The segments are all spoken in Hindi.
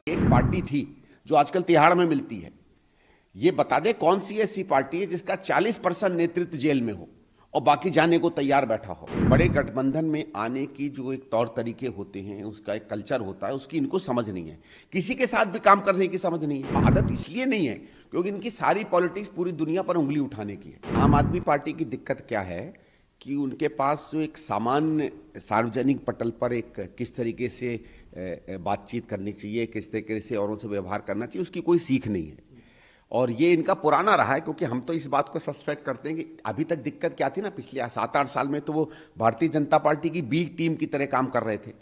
एक पार्टी थी जो आजकल तिहाड़ में मिलती है। ये बता दे कौन सी ऐसी पार्टी है जिसका 40% नेतृत्व जेल में हो और बाकी जाने को तैयार बैठा हो। बड़े गठबंधन में आने की जो एक तौर तरीके होते हैं, उसका एक कल्चर होता है, उसकी इनको समझ नहीं है। किसी के साथ भी काम करने की समझ नहीं है। आदत इसलिए नहीं है क्योंकि इनकी सारी पॉलिटिक्स पूरी दुनिया पर उंगली उठाने की है। आम आदमी पार्टी की दिक्कत क्या है कि उनके पास जो एक सामान्य सार्वजनिक पटल पर एक किस तरीके से बातचीत करनी चाहिए, किस तरीके से औरों से व्यवहार करना चाहिए, उसकी कोई सीख नहीं है। और ये इनका पुराना रहा है, क्योंकि हम तो इस बात को सस्पेक्ट करते हैं कि अभी तक दिक्कत क्या थी ना, पिछले 7-8 साल में तो वो भारतीय जनता पार्टी की बी टीम की तरह काम कर रहे थे।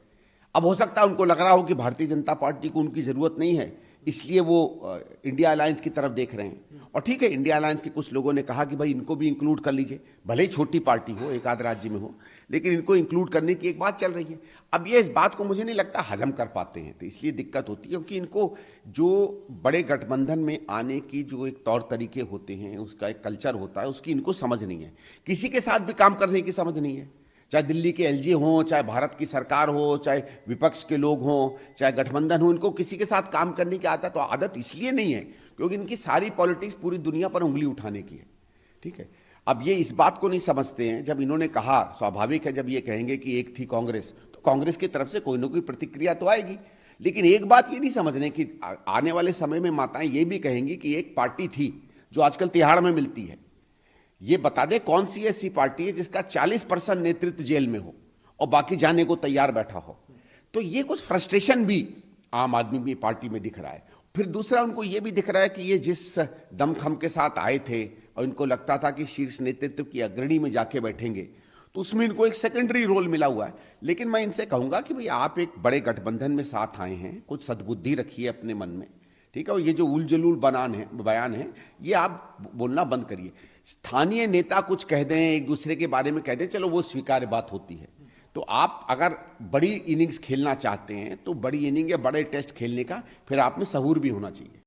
अब हो सकता है उनको लग रहा हो कि भारतीय जनता पार्टी को उनकी ज़रूरत नहीं है, इसलिए वो इंडिया अलायंस की तरफ देख रहे हैं। और ठीक है, इंडिया अलायंस के कुछ लोगों ने कहा कि भाई इनको भी इंक्लूड कर लीजिए, भले ही छोटी पार्टी हो, एक आध राज्य में हो, लेकिन इनको इंक्लूड करने की एक बात चल रही है। अब ये इस बात को मुझे नहीं लगता हजम कर पाते हैं, तो इसलिए दिक्कत होती है, क्योंकि इनको जो बड़े गठबंधन में आने की जो एक तौर तरीके होते हैं, उसका एक कल्चर होता है, उसकी इनको समझ नहीं है। किसी के साथ भी काम करने की समझ नहीं है, चाहे दिल्ली के एलजी हों, चाहे भारत की सरकार हो, चाहे विपक्ष के लोग हों, चाहे गठबंधन हो, इनको किसी के साथ काम करने की आदत, तो आदत इसलिए नहीं है क्योंकि इनकी सारी पॉलिटिक्स पूरी दुनिया पर उंगली उठाने की है। ठीक है, अब ये इस बात को नहीं समझते हैं। जब इन्होंने कहा, स्वाभाविक है जब ये कहेंगे कि एक थी कांग्रेस, तो कांग्रेस की तरफ से कोई ना कोई प्रतिक्रिया तो आएगी। लेकिन एक बात ये नहीं समझ रहे कि आने वाले समय में माताएं ये भी कहेंगी कि एक पार्टी थी जो आजकल तिहाड़ में मिलती है। ये बता दे कौन सी ऐसी पार्टी है जिसका 40% नेतृत्व जेल में हो और बाकी जाने को तैयार बैठा हो। तो ये कुछ फ्रस्ट्रेशन भी आम आदमी पार्टी में दिख रहा है। फिर दूसरा, उनको ये भी दिख रहा है कि ये जिस दमखम के साथ आए थे और इनको लगता था कि शीर्ष नेतृत्व की अग्रणी में जाके बैठेंगे, तो उसमें इनको एक सेकेंडरी रोल मिला हुआ है। लेकिन मैं इनसे कहूंगा कि भाई आप एक बड़े गठबंधन में साथ आए हैं, कुछ सद्बुद्धि रखिए अपने मन में। ठीक है, और ये जो उल जलूल बयान है, ये आप बोलना बंद करिए। स्थानीय नेता कुछ कह दें, एक दूसरे के बारे में कह दें, चलो वो स्वीकार्य बात होती है। तो आप अगर बड़ी इनिंग्स खेलना चाहते हैं तो बड़ी इनिंग या बड़े टेस्ट खेलने का फिर आप में सहूर भी होना चाहिए।